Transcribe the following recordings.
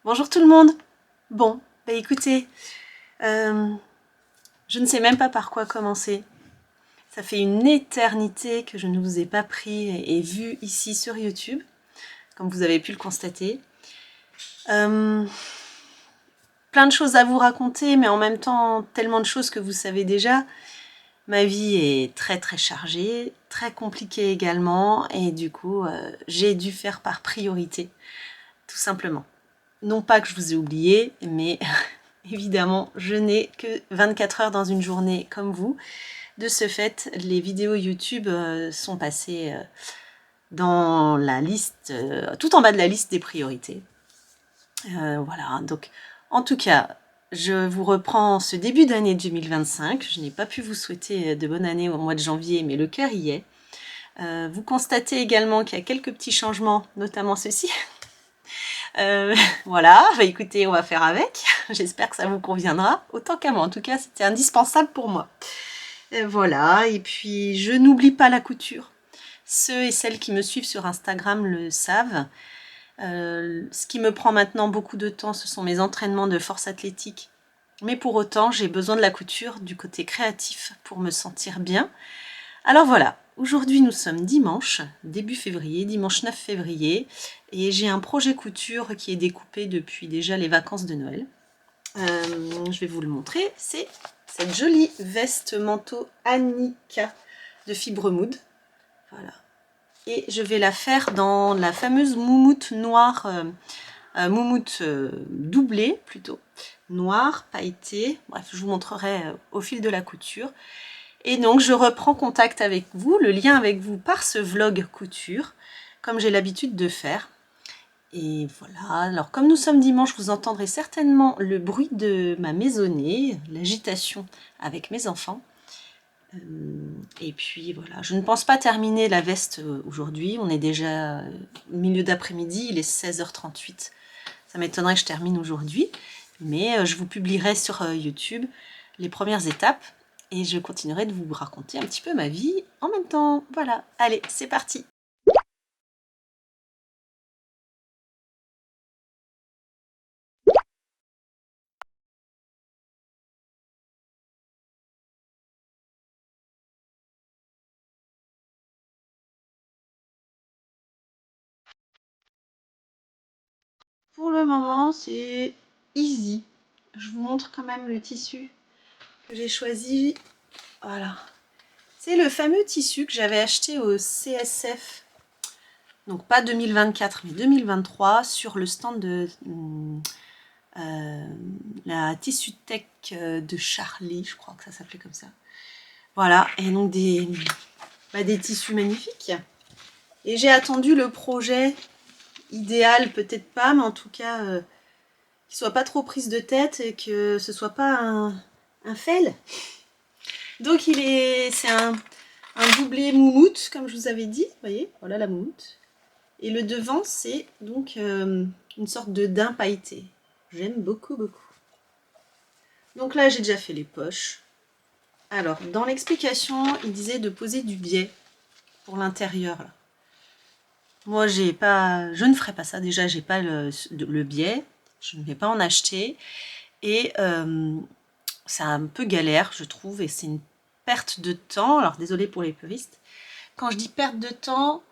Bonjour tout le monde. Bon, bah écoutez, euh, je ne sais même pas par quoi commencer. Ça fait une éternité que je ne vous ai pas pris et vu ici sur YouTube, comme vous avez pu le constater. Euh, Plein de choses à vous raconter, mais en même temps tellement de choses que vous savez déjà. Ma vie est très très chargée, très compliquée également, et du coup j'ai dû faire par priorité, tout simplement. Non pas que je vous ai oublié, mais évidemment, je n'ai que 24 heures dans une journée comme vous. De ce fait, les vidéos YouTube sont passées dans la liste, tout en bas de la liste des priorités. Voilà, donc en tout cas, je vous reprends ce début d'année 2025. Je n'ai pas pu vous souhaiter de bonne année au mois de janvier, mais le cœur y est. Vous constatez également qu'il y a quelques petits changements, notamment ceci. Euh, voilà, bah écoutez, on va faire avec. J'espère que ça vous conviendra, autant qu'à moi. En tout cas, c'était indispensable pour moi. Voilà, et puis je n'oublie pas la couture. Ceux et celles qui me suivent sur Instagram le savent. Ce qui me prend maintenant beaucoup de temps, ce sont mes entraînements de force athlétique. Mais pour autant, j'ai besoin de la couture du côté créatif pour me sentir bien. Alors voilà, aujourd'hui nous sommes dimanche, début février, dimanche 9 février, et j'ai un projet couture qui est découpé depuis déjà les vacances de Noël. Je vais vous le montrer, c'est cette jolie veste manteau Annika de fibre mood. Voilà. Et je vais la faire dans la fameuse moumoute noire, moumoute doublée plutôt, noire, pailletée. Bref, je vous montrerai au fil de la couture. Et donc je reprends contact avec vous, le lien avec vous par ce vlog couture, comme j'ai l'habitude de faire. Et voilà, alors comme nous sommes dimanche, vous entendrez certainement le bruit de ma maisonnée, l'agitation avec mes enfants. Et puis voilà, je ne pense pas terminer la veste aujourd'hui, on est déjà milieu d'après-midi, il est 16h38. Ça m'étonnerait que je termine aujourd'hui, mais je vous publierai sur YouTube les premières étapes et je continuerai de vous raconter un petit peu ma vie en même temps. Voilà, allez, c'est parti. Pour le moment, c'est easy. Je vous montre quand même le tissu que j'ai choisi. Voilà. C'est le fameux tissu que j'avais acheté au CSF, donc pas 2024 mais 2023, sur le stand de la Tissu Tech de Charlie, je crois que ça s'appelait comme ça. Voilà, et donc des tissus magnifiques. Et j'ai attendu le projet idéal, peut-être pas, mais en tout cas, qu'il soit pas trop prise de tête et que ce soit pas un fail. Donc c'est un doublé moumoute, comme je vous avais dit. Vous voyez, voilà la moumoute. Et le devant, c'est donc une sorte de daim pailleté. J'aime beaucoup, beaucoup. Donc là, j'ai déjà fait les poches. Alors, dans l'explication, il disait de poser du biais pour l'intérieur. Moi, je ne ferai pas ça. Déjà, j'ai pas le biais. Je ne vais pas en acheter. Et c'est un peu galère, je trouve. Et c'est une perte de temps. Alors, désolée pour les puristes. Quand je dis perte de temps,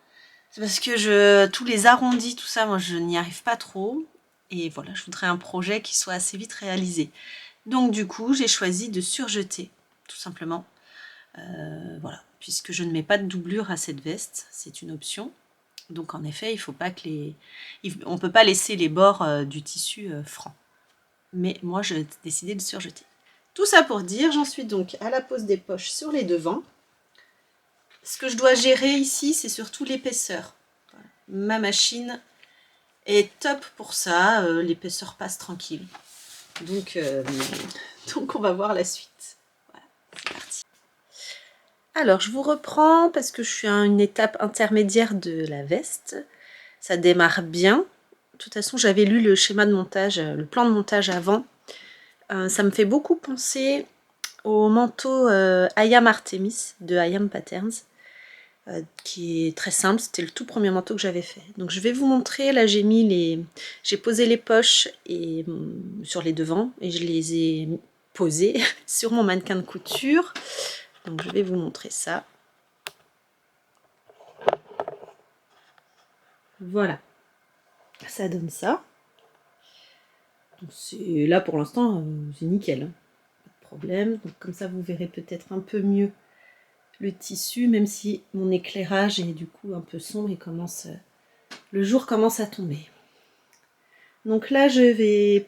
c'est parce que tous les arrondis, tout ça, moi, je n'y arrive pas trop. Et voilà, je voudrais un projet qui soit assez vite réalisé. Donc, du coup, j'ai choisi de surjeter, tout simplement. Voilà, puisque je ne mets pas de doublure à cette veste, c'est une option. Donc en effet, il faut pas que on peut pas laisser les bords du tissu francs. Mais moi, j'ai décidé de surjeter. Tout ça pour dire, j'en suis donc à la pose des poches sur les devants. Ce que je dois gérer ici, c'est surtout l'épaisseur. Voilà. Ma machine est top pour ça, l'épaisseur passe tranquille. Donc, donc on va voir la suite. Voilà, c'est parti. Alors, je vous reprends parce que je suis à une étape intermédiaire de la veste. Ça démarre bien. De toute façon, j'avais lu le schéma de montage, le plan de montage avant. Ça me fait beaucoup penser au manteau Ayam Artemis de Ayam Patterns. qui est très simple. C'était le tout premier manteau que j'avais fait. Donc je vais vous montrer, là j'ai posé les poches et, sur les devants et je les ai posées sur mon mannequin de couture. Donc je vais vous montrer ça. Voilà, ça donne ça. Là pour l'instant c'est nickel, hein. Pas de problème. Donc comme ça vous verrez peut-être un peu mieux le tissu, même si mon éclairage est du coup un peu sombre et le jour commence à tomber. Donc là je vais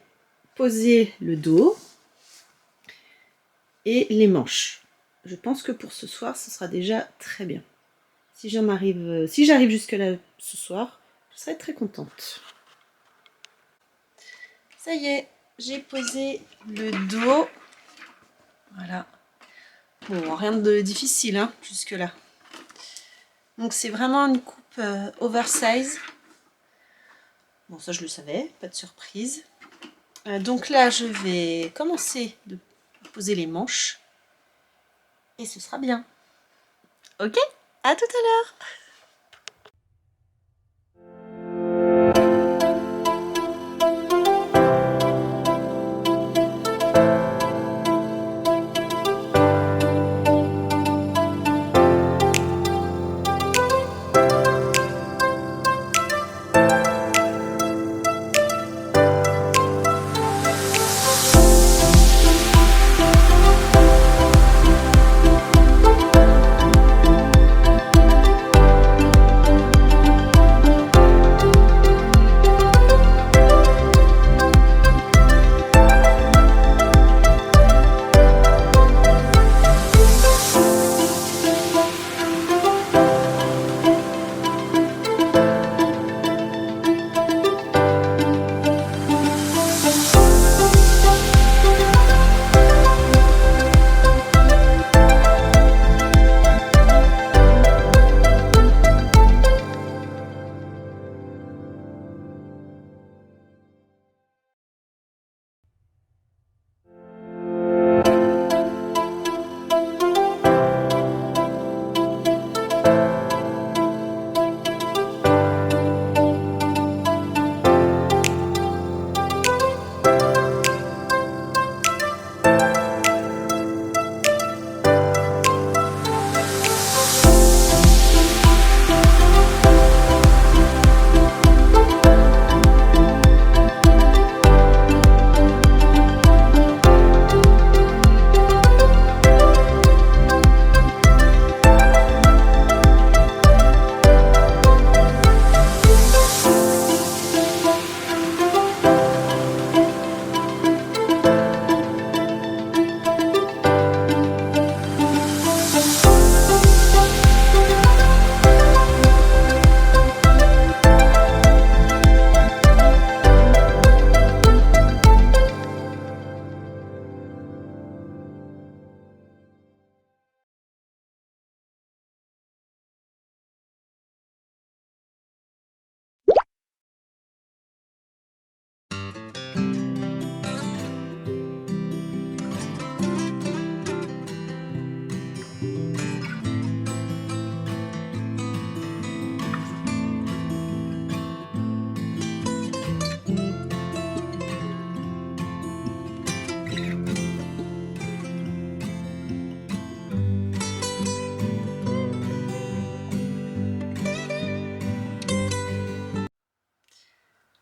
poser le dos et les manches. Je pense que pour ce soir ce sera déjà très bien. Si j'arrive jusque là ce soir, je serai très contente. Ça y est, j'ai posé le dos. Voilà. Bon, rien de difficile hein, jusque là. Donc c'est vraiment une coupe oversize. Bon, ça je le savais, pas de surprise. Donc là je vais commencer de poser les manches. Et ce sera bien. Ok, à tout à l'heure.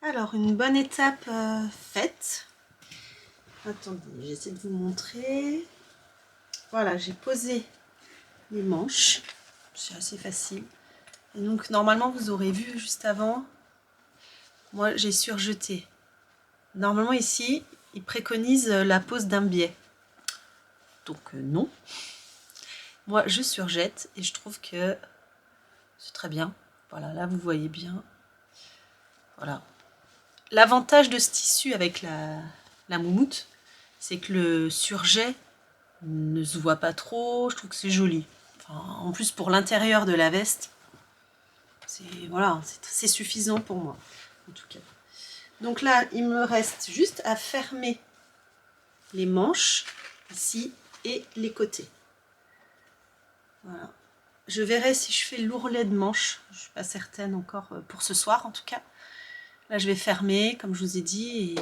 Alors, une bonne étape faite. Attendez, j'essaie de vous montrer. Voilà, j'ai posé les manches. C'est assez facile. Et donc, normalement, vous aurez vu juste avant, moi, j'ai surjeté. Normalement, ici, ils préconisent la pose d'un biais. Donc, non. Moi, je surjette et je trouve que c'est très bien. Voilà, là, vous voyez bien. Voilà. L'avantage de ce tissu avec la moumoute, c'est que le surjet ne se voit pas trop. Je trouve que c'est joli. Enfin, en plus, pour l'intérieur de la veste, voilà, c'est suffisant pour moi, en tout cas. Donc là, il me reste juste à fermer les manches, ici, et les côtés. Voilà. je verrai si je fais l'ourlet de manche. Je ne suis pas certaine encore pour ce soir en tout cas. Là je vais fermer comme je vous ai dit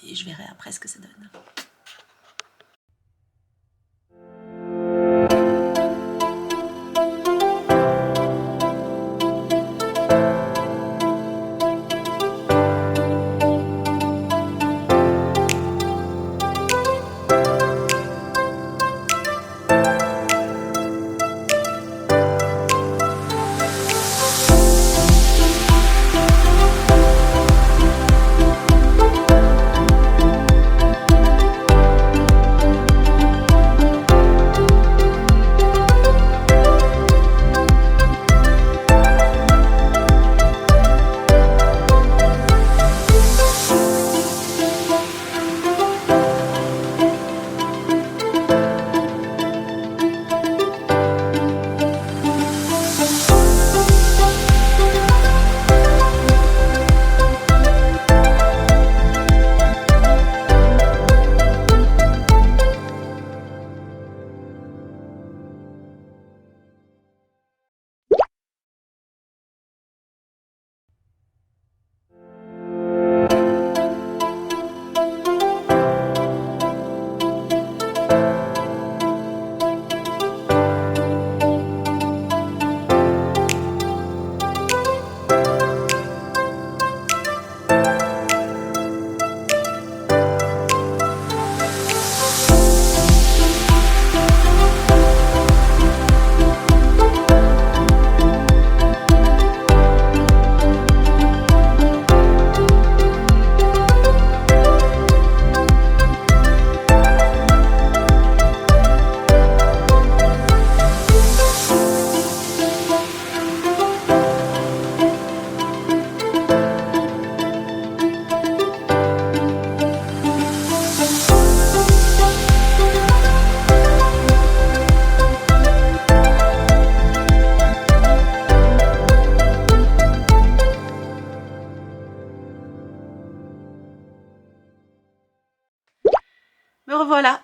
et je verrai après ce que ça donne. Me revoilà.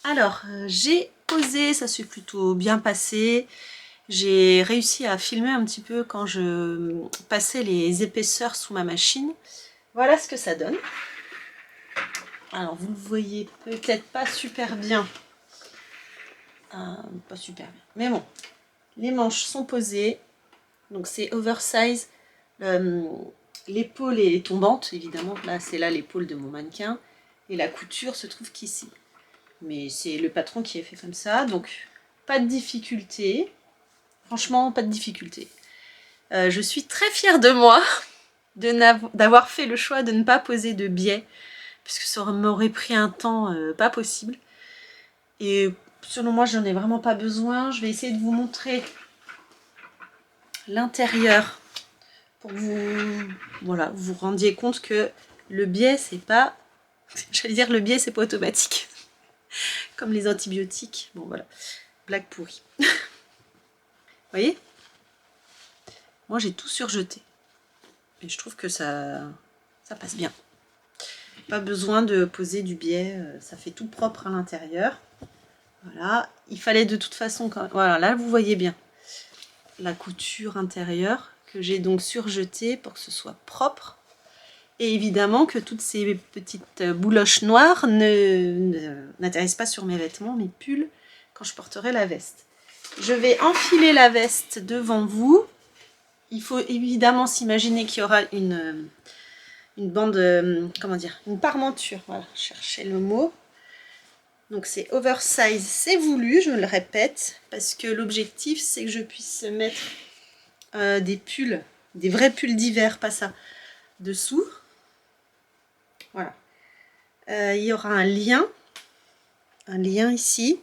Alors, j'ai posé, ça s'est plutôt bien passé. J'ai réussi à filmer un petit peu quand je passais les épaisseurs sous ma machine. Voilà ce que ça donne. Alors, vous le voyez peut-être pas super bien. Pas super bien. Mais bon, les manches sont posées. Donc, c'est oversize. L'épaule est tombante, évidemment. Là, c'est là l'épaule de mon mannequin. Et la couture se trouve qu'ici. Mais c'est le patron qui a fait comme ça. Donc, pas de difficulté. Franchement, pas de difficulté. Je suis très fière de moi d'avoir fait le choix de ne pas poser de biais. Puisque ça m'aurait pris un temps pas possible. Et selon moi, j'en ai vraiment pas besoin. Je vais essayer de vous montrer l'intérieur. Pour que vous vous rendiez compte que le biais, c'est pas... J'allais dire le biais, c'est pas automatique. Comme les antibiotiques. Bon, voilà. Blague pourrie. Vous voyez? Moi, j'ai tout surjeté. Et je trouve que ça passe bien. Pas besoin de poser du biais. Ça fait tout propre à l'intérieur. Voilà. Il fallait de toute façon... Voilà, là, vous voyez bien la couture intérieure que j'ai donc surjetée pour que ce soit propre. Et évidemment que toutes ces petites bouloches noires n'atterrissent pas sur mes vêtements, mes pulls, quand je porterai la veste. Je vais enfiler la veste devant vous. Il faut évidemment s'imaginer qu'il y aura une bande, comment dire, une parmenture. Voilà, cherchez le mot. Donc c'est oversize, c'est voulu, je le répète, parce que l'objectif c'est que je puisse mettre des pulls, des vrais pulls d'hiver, pas ça, dessous. Voilà. Il y aura un lien ici,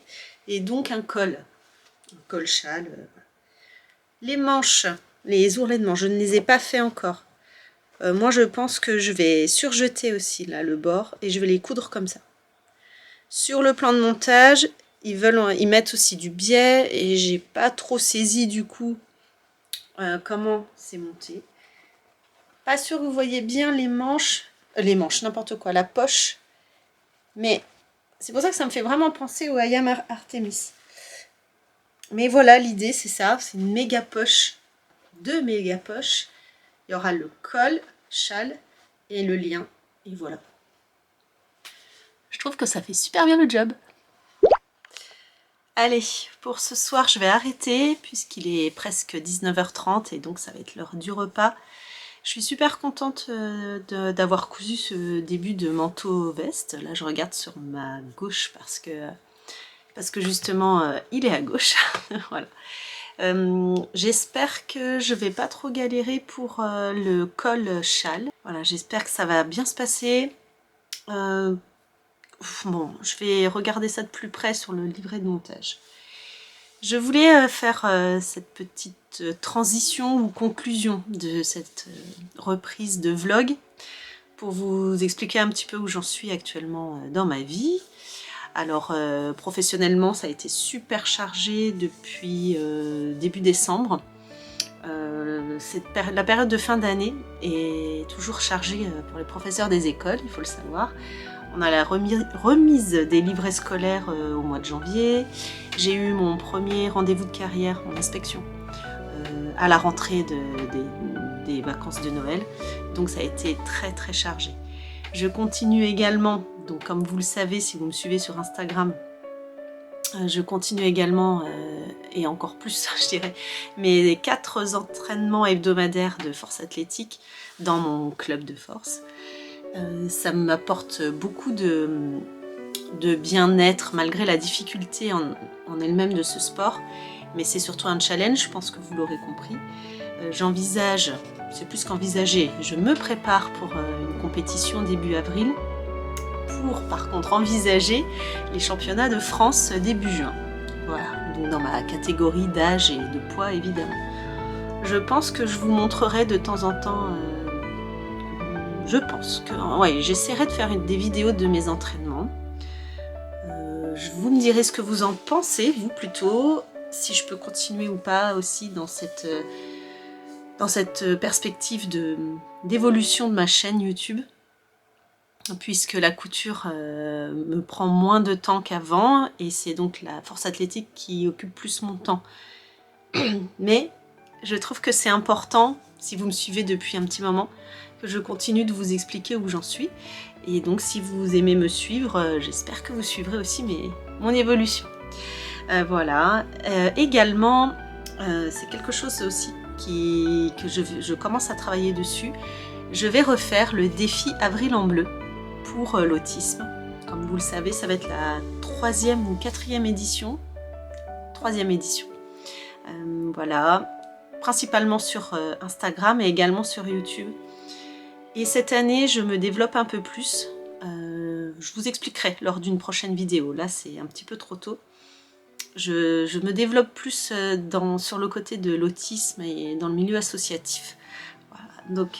et donc un col châle. Les manches, les ourlets de manches, je ne les ai pas fait encore. Moi je pense que je vais surjeter aussi là le bord, et je vais les coudre comme ça. Sur le plan de montage, ils mettent aussi du biais, et j'ai pas trop saisi du coup comment c'est monté. Pas sûr que vous voyez bien les manches, n'importe quoi, la poche. Mais c'est pour ça que ça me fait vraiment penser au Ayam Artemis. Mais voilà, l'idée c'est ça, c'est une méga poche, 2 méga poches. Il y aura le col, châle et le lien. Et voilà. Je trouve que ça fait super bien le job. Allez, pour ce soir, je vais arrêter puisqu'il est presque 19h30 et donc ça va être l'heure du repas. Je suis super contente d'avoir cousu ce début de manteau veste. Là, je regarde sur ma gauche parce que justement, il est à gauche. Voilà. J'espère que je vais pas trop galérer pour le col châle. Voilà, j'espère que ça va bien se passer. Bon, je vais regarder ça de plus près sur le livret de montage. Je voulais faire cette petite transition ou conclusion de cette reprise de vlog pour vous expliquer un petit peu où j'en suis actuellement dans ma vie. Alors professionnellement, ça a été super chargé depuis début décembre. La période de fin d'année est toujours chargée pour les professeurs des écoles, il faut le savoir. On a la remise des livrets scolaires au mois de janvier. J'ai eu mon premier rendez-vous de carrière en inspection à la rentrée des vacances de Noël. Donc ça a été très très chargé. Je continue également, donc comme vous le savez si vous me suivez sur Instagram, je continue également, et encore plus je dirais, mes 4 entraînements hebdomadaires de force athlétique dans mon club de force. Ça m'apporte beaucoup de bien-être malgré la difficulté en elle-même de ce sport, mais c'est surtout un challenge, je pense que vous l'aurez compris. J'envisage, c'est plus qu'envisager, je me prépare pour une compétition début avril, pour par contre envisager les championnats de France début juin. Voilà, donc dans ma catégorie d'âge et de poids évidemment. Je pense que je vous montrerai de temps en temps, je pense que ouais, j'essaierai de faire des vidéos de mes entraînements. Vous me direz ce que vous en pensez, vous plutôt, si je peux continuer ou pas aussi dans cette perspective d'évolution de ma chaîne YouTube, puisque la couture me prend moins de temps qu'avant et c'est donc la force athlétique qui occupe plus mon temps. Mais je trouve que c'est important, si vous me suivez depuis un petit moment, que je continue de vous expliquer où j'en suis. Et donc si vous aimez me suivre, j'espère que vous suivrez aussi mon évolution. Voilà. Également, c'est quelque chose aussi que je commence à travailler dessus. Je vais refaire le défi Avril en bleu pour l'autisme. Comme vous le savez, ça va être la 3e ou 4e édition. 3e édition. Voilà. Principalement sur Instagram et également sur YouTube. Et cette année, je me développe un peu plus. Je vous expliquerai lors d'une prochaine vidéo. Là, c'est un petit peu trop tôt. Je me développe plus sur le côté de l'autisme et dans le milieu associatif. Voilà. Donc,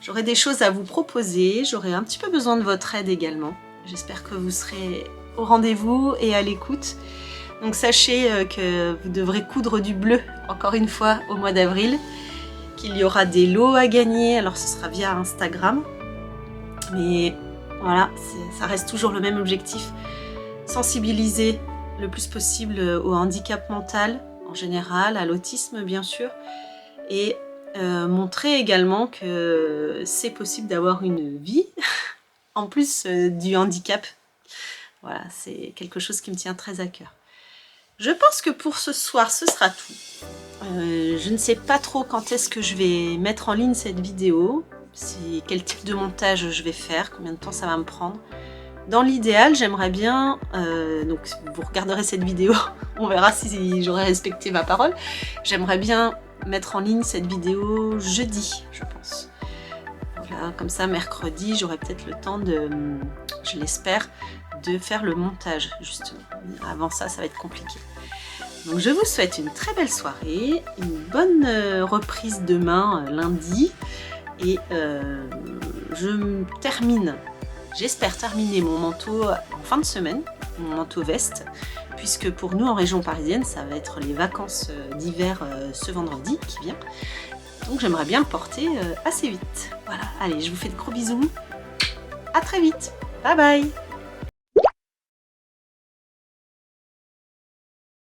j'aurai des choses à vous proposer. J'aurai un petit peu besoin de votre aide également. J'espère que vous serez au rendez-vous et à l'écoute. Donc, sachez que vous devrez coudre du bleu, encore une fois, au mois d'avril. Qu'il y aura des lots à gagner, alors ce sera via Instagram, mais voilà, ça reste toujours le même objectif, sensibiliser le plus possible au handicap mental en général, à l'autisme bien sûr, et montrer également que c'est possible d'avoir une vie en plus du handicap. Voilà, c'est quelque chose qui me tient très à cœur. Je pense que pour ce soir, ce sera tout. Je ne sais pas trop quand est-ce que je vais mettre en ligne cette vidéo, quel type de montage je vais faire, combien de temps ça va me prendre. Dans l'idéal, j'aimerais bien, donc vous regarderez cette vidéo, on verra si j'aurai respecté ma parole, j'aimerais bien mettre en ligne cette vidéo jeudi, je pense. Voilà, comme ça, mercredi, j'aurai peut-être le temps je l'espère, de faire le montage, justement. Avant ça, ça va être compliqué. Donc je vous souhaite une très belle soirée, une bonne reprise demain, lundi, et j'espère terminer mon manteau en fin de semaine, mon manteau veste, puisque pour nous en région parisienne, ça va être les vacances d'hiver ce vendredi qui vient. Donc j'aimerais bien le porter assez vite. Voilà, allez, je vous fais de gros bisous, à très vite, bye bye.